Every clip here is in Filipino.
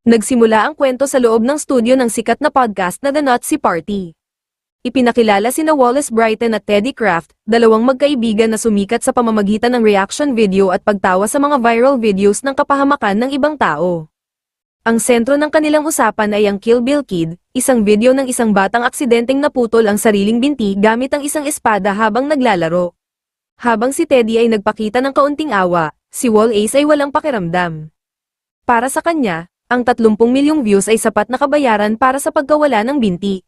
Nagsimula ang kwento sa loob ng studio ng sikat na podcast na The Nazi Party. Ipinakilala sina Wallace Brighton at Teddy Kraft, dalawang magkaibigan na sumikat sa pamamagitan ng reaction video at pagtawa sa mga viral videos ng kapahamakan ng ibang tao. Ang sentro ng kanilang usapan ay ang Kill Bill Kid, isang video ng isang batang aksidenteng naputol ang sariling binti gamit ang isang espada habang naglalaro. Habang si Teddy ay nagpakita ng kaunting awa, si Wallace ay walang pakiramdam. Para sa kanya, ang 30 milyong views ay sapat na kabayaran para sa pagkawala ng binti.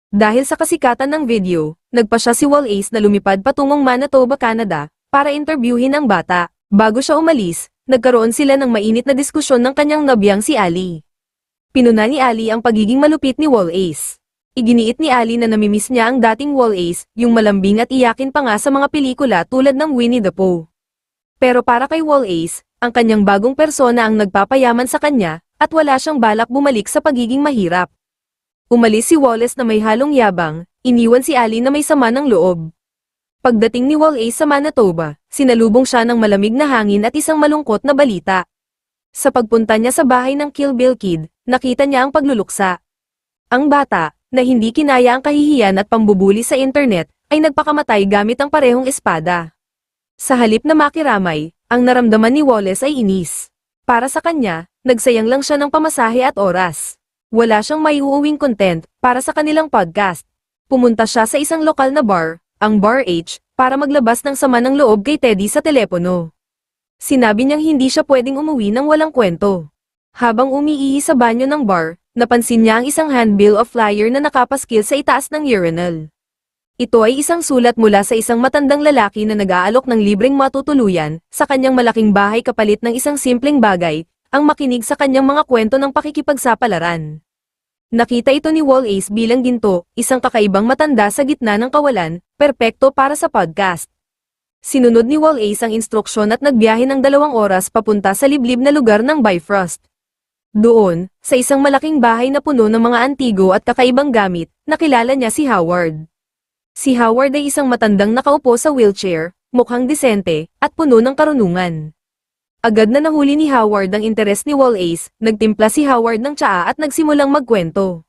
Dahil sa kasikatan ng video, nagpa siya si Wallace na lumipad patungong Manitoba, Canada, para interviewin ang bata. Bago siya umalis, nagkaroon sila ng mainit na diskusyon ng kanyang nobiyang si Ali. Pinuna ni Ali ang pagiging malupit ni Wallace. Iginiit ni Ali na namimiss niya ang dating Wallace, yung malambing at iyakin pa nga sa mga pelikula tulad ng Winnie the Pooh. Pero para kay Wallace, ang kanyang bagong persona ang nagpapayaman sa kanya, at wala siyang balak bumalik sa pagiging mahirap. Umalis si Wallace na may halong yabang, iniwan si Ali na may sama ng loob. Pagdating ni Wallace sa Manitoba, sinalubong siya ng malamig na hangin at isang malungkot na balita. Sa pagpunta niya sa bahay ng Kill Bill Kid, nakita niya ang pagluluksa. Ang bata, na hindi kinaya ang kahihiyan at pambubuli sa internet, ay nagpakamatay gamit ang parehong espada. Sa halip na makiramay, ang naramdaman ni Wallace ay inis. Para sa kanya, nagsayang lang siya ng pamasahe at oras. Wala siyang maiuuwing content para sa kanilang podcast. Pumunta siya sa isang lokal na bar, ang Bar H, para maglabas ng sama ng loob kay Teddy sa telepono. Sinabi niyang hindi siya pwedeng umuwi ng walang kwento. Habang umiihi sa banyo ng bar, napansin niya ang isang handbill of flyer na nakapaskil sa itaas ng urinal. Ito ay isang sulat mula sa isang matandang lalaki na nag-aalok ng libreng matutuluyan sa kanyang malaking bahay kapalit ng isang simpleng bagay, ang makinig sa kanyang mga kwento ng pakikipagsapalaran. Nakita ito ni Wallace bilang ginto, isang kakaibang matanda sa gitna ng kawalan, perpekto para sa podcast. Sinunod ni Wallace ang instruksyon at nagbiyahe ng 2 oras papunta sa liblib na lugar ng Bifrost. Doon, sa isang malaking bahay na puno ng mga antigo at kakaibang gamit, nakilala niya si Howard. Si Howard ay isang matandang nakaupo sa wheelchair, mukhang disente, at puno ng karunungan. Agad na nahuli ni Howard ang interes ni Wallace, nagtimpla si Howard ng tsaa at nagsimulang magkwento.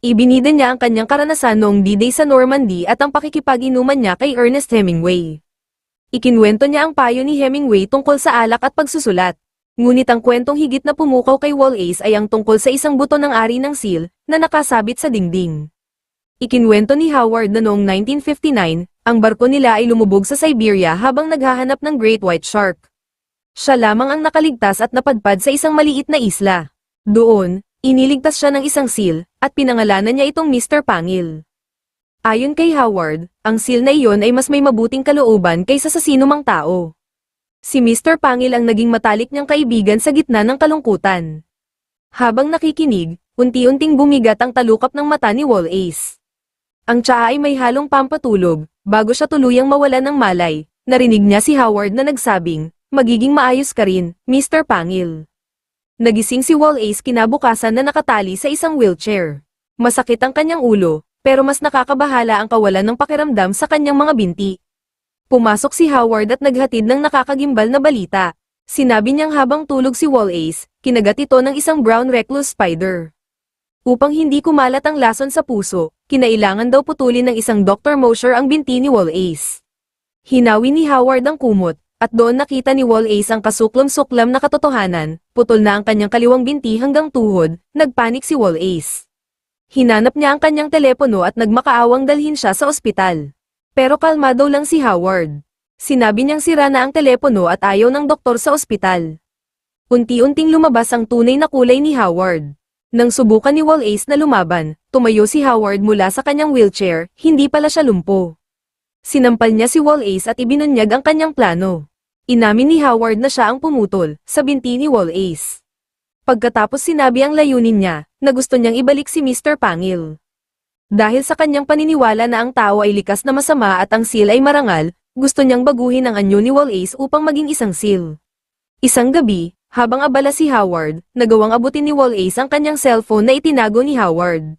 Ibinida niya ang kanyang karanasan noong D-Day sa Normandy at ang pakikipag-inuman niya kay Ernest Hemingway. Ikinwento niya ang payo ni Hemingway tungkol sa alak at pagsusulat. Ngunit ang kwentong higit na pumukaw kay Wallace ay ang tungkol sa isang buto ng ari ng seal, na nakasabit sa dingding. Ikinwento ni Howard na noong 1959, ang barko nila ay lumubog sa Siberia habang naghahanap ng Great White Shark. Siya lamang ang nakaligtas at napadpad sa isang maliit na isla. Doon, iniligtas siya ng isang seal, at pinangalanan niya itong Mr. Pangil. Ayon kay Howard, ang seal na iyon ay mas may mabuting kalooban kaysa sa sinumang tao. Si Mr. Pangil ang naging matalik niyang kaibigan sa gitna ng kalungkutan. Habang nakikinig, unti-unting bumigat ang talukap ng mata ni Wallace. Ang tsaa ay may halong pampatulog, bago siya tuluyang mawala ng malay, narinig niya si Howard na nagsabing, "Magiging maayos ka rin, Mr. Pangil." Nagising si Wallace kinabukasan na nakatali sa isang wheelchair. Masakit ang kanyang ulo, pero mas nakakabahala ang kawalan ng pakiramdam sa kanyang mga binti. Pumasok si Howard at naghatid ng nakakagimbal na balita. Sinabi niyang habang tulog si Wallace, kinagat ito ng isang brown recluse spider. Upang hindi kumalat ang lason sa puso, kinailangan daw putulin ng isang Dr. Mosher ang binti ni Wallace. Hinawi ni Howard ang kumot, at doon nakita ni Wallace ang kasuklam-suklam na katotohanan, putol na ang kanyang kaliwang binti hanggang tuhod, nagpanik si Wallace. Hinanap niya ang kanyang telepono at nagmakaawang dalhin siya sa ospital. Pero kalmado lang si Howard. Sinabi niyang sira na ang telepono at ayaw ng doktor sa ospital. Unti-unting lumabas ang tunay na kulay ni Howard. Nang subukan ni Wallace na lumaban, tumayo si Howard mula sa kanyang wheelchair, hindi pala siya lumpo. Sinampal niya si Wallace at ibinunyag ang kanyang plano. Inamin ni Howard na siya ang pumutol, sa binti ni Wallace. Pagkatapos sinabi ang layunin niya, na gusto niyang ibalik si Mr. Pangil. Dahil sa kanyang paniniwala na ang tao ay likas na masama at ang seal ay marangal, gusto niyang baguhin ang anyo ni Wallace upang maging isang seal. Isang gabi, habang abala si Howard, nagawang abutin ni Wallace ang kanyang cellphone na itinago ni Howard.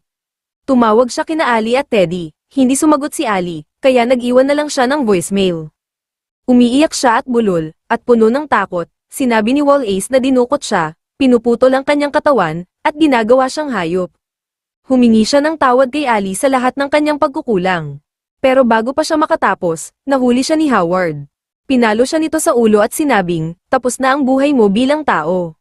Tumawag siya kina Ali at Teddy, hindi sumagot si Ali, kaya nag-iwan na lang siya ng voicemail. Umiiyak siya at bulol, at puno ng takot, sinabi ni Wallace na dinukot siya, pinuputol ang kanyang katawan, at ginagawa siyang hayop. Humingi siya ng tawad kay Ali sa lahat ng kanyang pagkukulang. Pero bago pa siya makatapos, nahuli siya ni Howard. Pinalo siya nito sa ulo at sinabing, tapos na ang buhay mo bilang tao.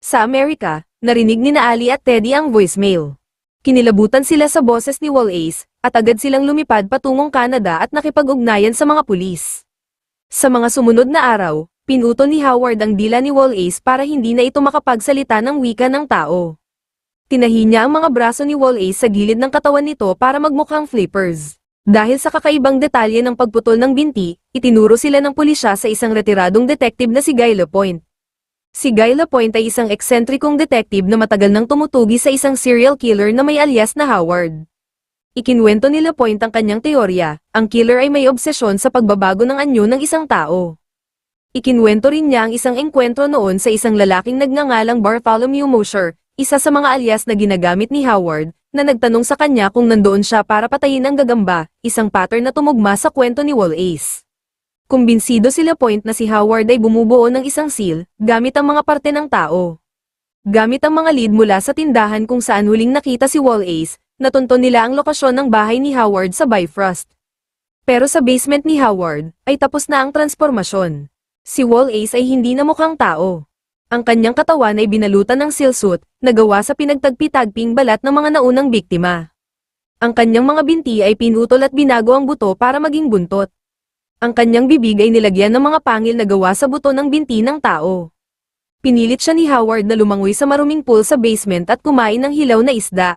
Sa Amerika, narinig ni na Ali at Teddy ang voicemail. Kinilabutan sila sa boses ni Wallace, at agad silang lumipad patungong Canada at nakipag-ugnayan sa mga pulis. Sa mga sumunod na araw, pinutol ni Howard ang dila ni Wallace para hindi na ito makapagsalita ng wika ng tao. Tinahi niya ang mga braso ni Wallace sa gilid ng katawan nito para magmukhang flippers. Dahil sa kakaibang detalye ng pagputol ng binti, itinuro sila ng pulisya sa isang retiradong detective na si Guy Lapointe. Si Guy Lapointe ay isang eksentrikong detective na matagal nang tumutugi sa isang serial killer na may alias na Howard. Ikinwento ni Lapointe ang kanyang teorya, ang killer ay may obsesyon sa pagbabago ng anyo ng isang tao. Ikinwento rin niya ang isang engkwentro noon sa isang lalaking nagngangalang Bartholomew Mosher, isa sa mga alias na ginagamit ni Howard, na nagtanong sa kanya kung nandoon siya para patayin ang gagamba, isang pattern na tumugma sa kwento ni Wallace. Kumbinsido si Lapointe na si Howard ay bumubuo ng isang seal, gamit ang mga parte ng tao. Gamit ang mga lead mula sa tindahan kung saan huling nakita si Wallace, natunton nila ang lokasyon ng bahay ni Howard sa Bifrost. Pero sa basement ni Howard, ay tapos na ang transformasyon. Si Wallace ay hindi na mukhang tao. Ang kanyang katawan ay binalutan ng seal suit, na gawa sa pinagtagpi-tagping balat ng mga naunang biktima. Ang kanyang mga binti ay pinutol at binago ang buto para maging buntot. Ang kanyang bibig ay nilagyan ng mga pangil na gawa sa buto ng binti ng tao. Pinilit siya ni Howard na lumangoy sa maruming pool sa basement at kumain ng hilaw na isda.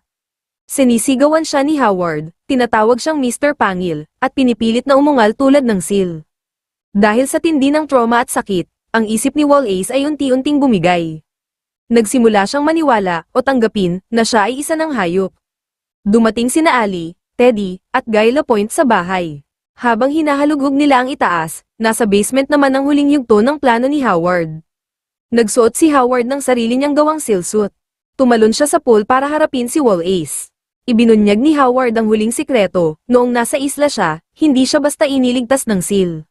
Sinisigawan siya ni Howard, tinatawag siyang Mr. Pangil, at pinipilit na umungal tulad ng seal. Dahil sa tindi ng trauma at sakit, ang isip ni Wallace ay unti-unting bumigay. Nagsimula siyang maniwala o tanggapin na siya ay isa ng hayop. Dumating sina Ali, Teddy, at Guy Lapointe sa bahay. Habang hinahalugog nila ang itaas, nasa basement naman ang huling yugto ng plano ni Howard. Nagsuot si Howard ng sarili niyang gawang seal suit. Tumalon siya sa pool para harapin si Wallace. Ibinunyag ni Howard ang huling sikreto, noong nasa isla siya, hindi siya basta iniligtas ng seal.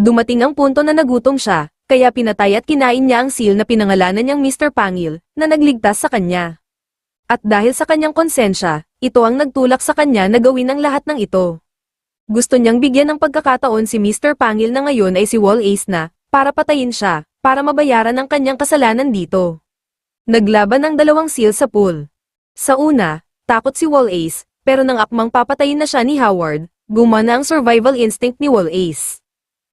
Dumating ang punto na nagutom siya, kaya pinatay at kinain niya ang seal na pinangalanan niyang Mr. Pangil, na nagligtas sa kanya. At dahil sa kanyang konsensya, ito ang nagtulak sa kanya na gawin ang lahat ng ito. Gusto niyang bigyan ng pagkakataon si Mr. Pangil na ngayon ay si Wallace na, para patayin siya, para mabayaran ang kanyang kasalanan dito. Naglaban ang dalawang seal sa pool. Sa una, takot si Wallace, pero nang akmang papatayin na siya ni Howard, gumana ang survival instinct ni Wallace.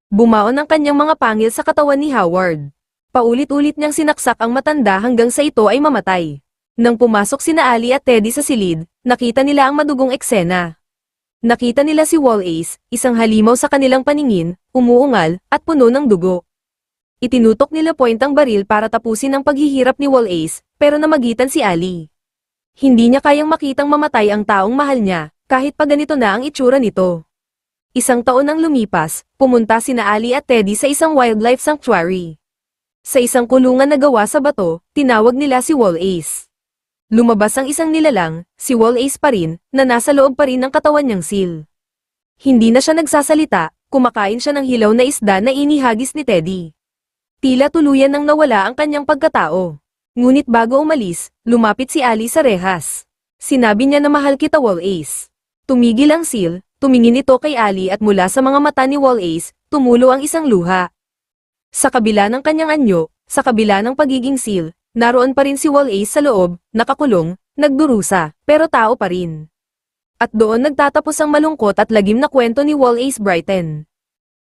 Bumaon ang kanyang mga pangil sa katawan ni Howard. Paulit-ulit niyang sinaksak ang matanda hanggang sa ito ay mamatay. Nang pumasok sina Ali at Teddy sa silid, nakita nila ang madugong eksena. Nakita nila si Wallace, isang halimaw sa kanilang paningin, umuungal, at puno ng dugo. Itinutok ni Lapointe ang baril para tapusin ang paghihirap ni Wallace, pero namagitan si Ali. Hindi niya kayang makitang mamatay ang taong mahal niya, kahit pa ganito na ang itsura nito. Isang taon nang lumipas, pumunta sina Ali at Teddy sa isang wildlife sanctuary. Sa isang kulungan na gawa sa bato, tinawag nila si Wallace. Lumabas ang isang nilalang, si Wallace pa rin, na nasa loob pa rin ng katawan niyang seal. Hindi na siya nagsasalita, kumakain siya ng hilaw na isda na inihagis ni Teddy. Tila tuluyan nang nawala ang kanyang pagkatao. Ngunit bago umalis, lumapit si Ali sa rehas. Sinabi niya na mahal kita Wallace. Tumigil ang seal, tumingin ito kay Ali at mula sa mga mata ni Wallace, tumulo ang isang luha. Sa kabila ng kanyang anyo, sa kabila ng pagiging seal, naroon pa rin si Wallace sa loob, nakakulong, nagdurusa, pero tao pa rin. At doon nagtatapos ang malungkot at lagim na kwento ni Wallace Brighton.